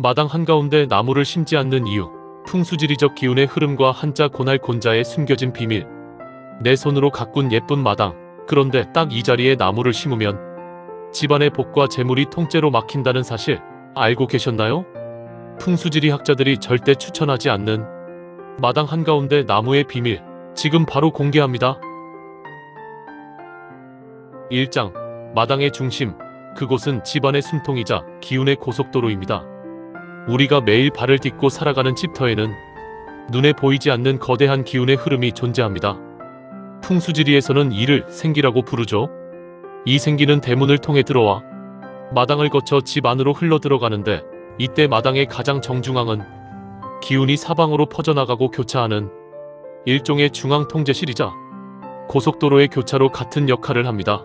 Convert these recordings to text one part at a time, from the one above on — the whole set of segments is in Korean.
마당 한가운데 나무를 심지 않는 이유, 풍수지리적 기운의 흐름과 한자 고날 곤자의 숨겨진 비밀. 내 손으로 가꾼 예쁜 마당, 그런데 딱 이 자리에 나무를 심으면 집안의 복과 재물이 통째로 막힌다는 사실 알고 계셨나요? 풍수지리 학자들이 절대 추천하지 않는 마당 한가운데 나무의 비밀, 지금 바로 공개합니다. 1장, 마당의 중심, 그곳은 집안의 숨통이자 기운의 고속도로입니다. 우리가 매일 발을 딛고 살아가는 집터에는 눈에 보이지 않는 거대한 기운의 흐름이 존재합니다. 풍수지리에서는 이를 생기라고 부르죠. 이 생기는 대문을 통해 들어와 마당을 거쳐 집 안으로 흘러 들어가는데, 이때 마당의 가장 정중앙은 기운이 사방으로 퍼져나가고 교차하는 일종의 중앙통제실이자 고속도로의 교차로 같은 역할을 합니다.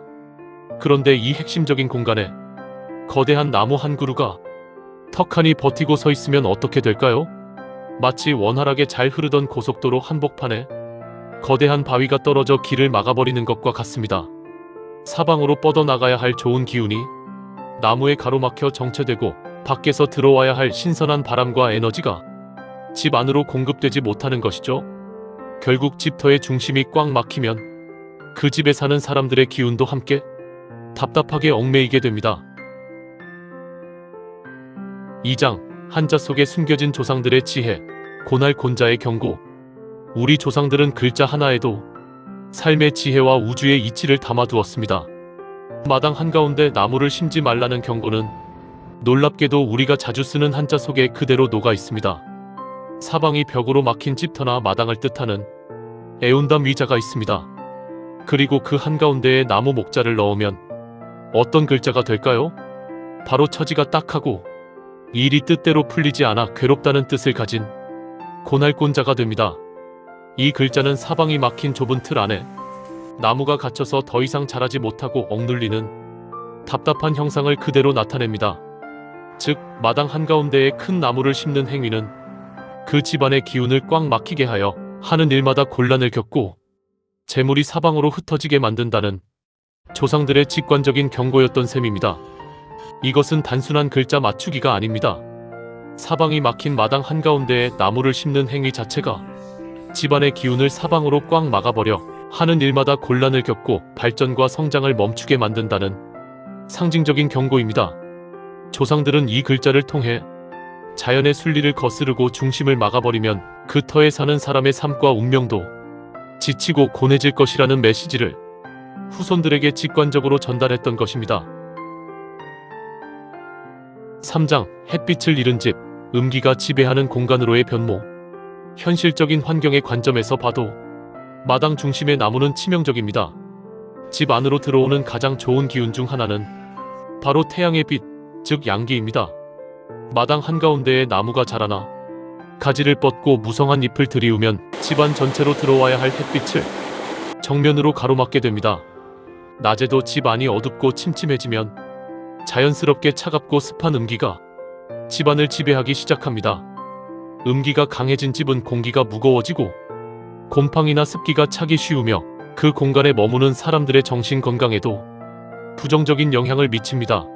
그런데 이 핵심적인 공간에 거대한 나무 한 그루가 턱하니 버티고 서 있으면 어떻게 될까요? 마치 원활하게 잘 흐르던 고속도로 한복판에 거대한 바위가 떨어져 길을 막아버리는 것과 같습니다. 사방으로 뻗어나가야 할 좋은 기운이 나무에 가로막혀 정체되고, 밖에서 들어와야 할 신선한 바람과 에너지가 집 안으로 공급되지 못하는 것이죠. 결국 집터의 중심이 꽉 막히면 그 집에 사는 사람들의 기운도 함께 답답하게 얽매이게 됩니다. 2장, 한자 속에 숨겨진 조상들의 지혜, 고날 곤자의 경고. 우리 조상들은 글자 하나에도 삶의 지혜와 우주의 이치를 담아두었습니다. 마당 한가운데 나무를 심지 말라는 경고는 놀랍게도 우리가 자주 쓰는 한자 속에 그대로 녹아 있습니다. 사방이 벽으로 막힌 집터나 마당을 뜻하는 애운담 위자가 있습니다. 그리고 그 한가운데에 나무 목자를 넣으면 어떤 글자가 될까요? 바로 처지가 딱하고 일이 뜻대로 풀리지 않아 괴롭다는 뜻을 가진 고날곤자가 됩니다. 이 글자는 사방이 막힌 좁은 틀 안에 나무가 갇혀서 더 이상 자라지 못하고 억눌리는 답답한 형상을 그대로 나타냅니다. 즉, 마당 한가운데에 큰 나무를 심는 행위는 그 집안의 기운을 꽉 막히게 하여 하는 일마다 곤란을 겪고 재물이 사방으로 흩어지게 만든다는 조상들의 직관적인 경고였던 셈입니다. 이것은 단순한 글자 맞추기가 아닙니다. 사방이 막힌 마당 한가운데에 나무를 심는 행위 자체가 집안의 기운을 사방으로 꽉 막아버려 하는 일마다 곤란을 겪고 발전과 성장을 멈추게 만든다는 상징적인 경고입니다. 조상들은 이 글자를 통해 자연의 순리를 거스르고 중심을 막아버리면 그 터에 사는 사람의 삶과 운명도 지치고 고뇌질 것이라는 메시지를 후손들에게 직관적으로 전달했던 것입니다. 3장, 햇빛을 잃은 집, 음기가 지배하는 공간으로의 변모. 현실적인 환경의 관점에서 봐도 마당 중심의 나무는 치명적입니다. 집 안으로 들어오는 가장 좋은 기운 중 하나는 바로 태양의 빛, 즉 양기입니다. 마당 한가운데에 나무가 자라나 가지를 뻗고 무성한 잎을 들이우면 집안 전체로 들어와야 할 햇빛을 정면으로 가로막게 됩니다. 낮에도 집 안이 어둡고 침침해지면 자연스럽게 차갑고 습한 음기가 집안을 지배하기 시작합니다. 음기가 강해진 집은 공기가 무거워지고 곰팡이나 습기가 차기 쉬우며 그 공간에 머무는 사람들의 정신 건강에도 부정적인 영향을 미칩니다.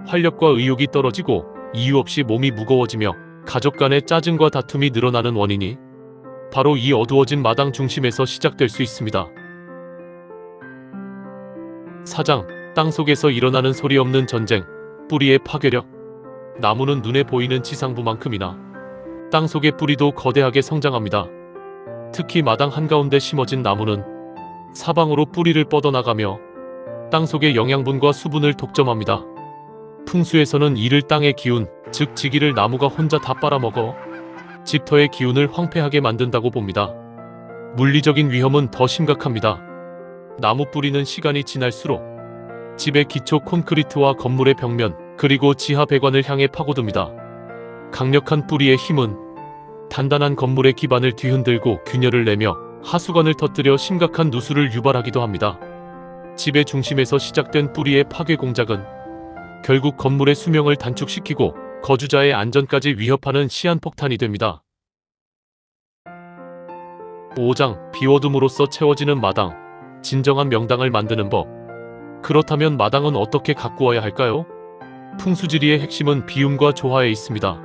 활력과 의욕이 떨어지고 이유 없이 몸이 무거워지며 가족 간의 짜증과 다툼이 늘어나는 원인이 바로 이 어두워진 마당 중심에서 시작될 수 있습니다. 4장, 땅속에서 일어나는 소리 없는 전쟁, 뿌리의 파괴력. 나무는 눈에 보이는 지상부만큼이나 땅속의 뿌리도 거대하게 성장합니다. 특히 마당 한가운데 심어진 나무는 사방으로 뿌리를 뻗어나가며 땅속의 영양분과 수분을 독점합니다. 풍수에서는 이를 땅의 기운, 즉 지기를 나무가 혼자 다 빨아먹어 집터의 기운을 황폐하게 만든다고 봅니다. 물리적인 위험은 더 심각합니다. 나무 뿌리는 시간이 지날수록 집의 기초 콘크리트와 건물의 벽면, 그리고 지하 배관을 향해 파고듭니다. 강력한 뿌리의 힘은 단단한 건물의 기반을 뒤흔들고 균열을 내며 하수관을 터뜨려 심각한 누수를 유발하기도 합니다. 집의 중심에서 시작된 뿌리의 파괴 공작은 결국 건물의 수명을 단축시키고 거주자의 안전까지 위협하는 시한폭탄이 됩니다. 5장, 비워둠으로써 채워지는 마당, 진정한 명당을 만드는 법. 그렇다면 마당은 어떻게 가꾸어야 할까요? 풍수지리의 핵심은 비움과 조화에 있습니다.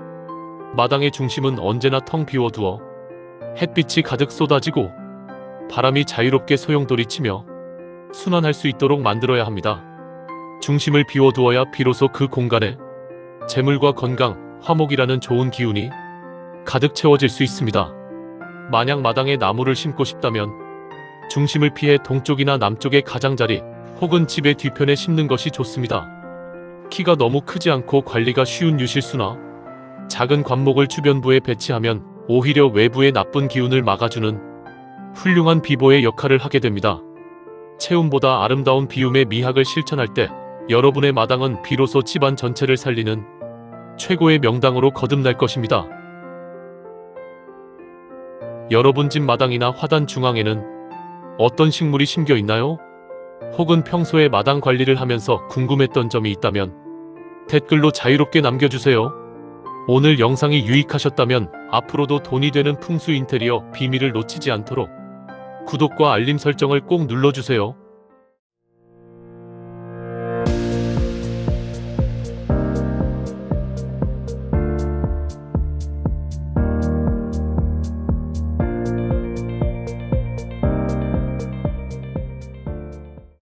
마당의 중심은 언제나 텅 비워두어 햇빛이 가득 쏟아지고 바람이 자유롭게 소용돌이치며 순환할 수 있도록 만들어야 합니다. 중심을 비워두어야 비로소 그 공간에 재물과 건강, 화목이라는 좋은 기운이 가득 채워질 수 있습니다. 만약 마당에 나무를 심고 싶다면 중심을 피해 동쪽이나 남쪽의 가장자리 혹은 집의 뒤편에 심는 것이 좋습니다. 키가 너무 크지 않고 관리가 쉬운 유실수나 작은 관목을 주변부에 배치하면 오히려 외부의 나쁜 기운을 막아주는 훌륭한 비보의 역할을 하게 됩니다. 채움보다 아름다운 비움의 미학을 실천할 때 여러분의 마당은 비로소 집안 전체를 살리는 최고의 명당으로 거듭날 것입니다. 여러분 집 마당이나 화단 중앙에는 어떤 식물이 심겨 있나요? 혹은 평소에 마당 관리를 하면서 궁금했던 점이 있다면 댓글로 자유롭게 남겨주세요. 오늘 영상이 유익하셨다면 앞으로도 돈이 되는 풍수 인테리어 비밀을 놓치지 않도록 구독과 알림 설정을 꼭 눌러주세요.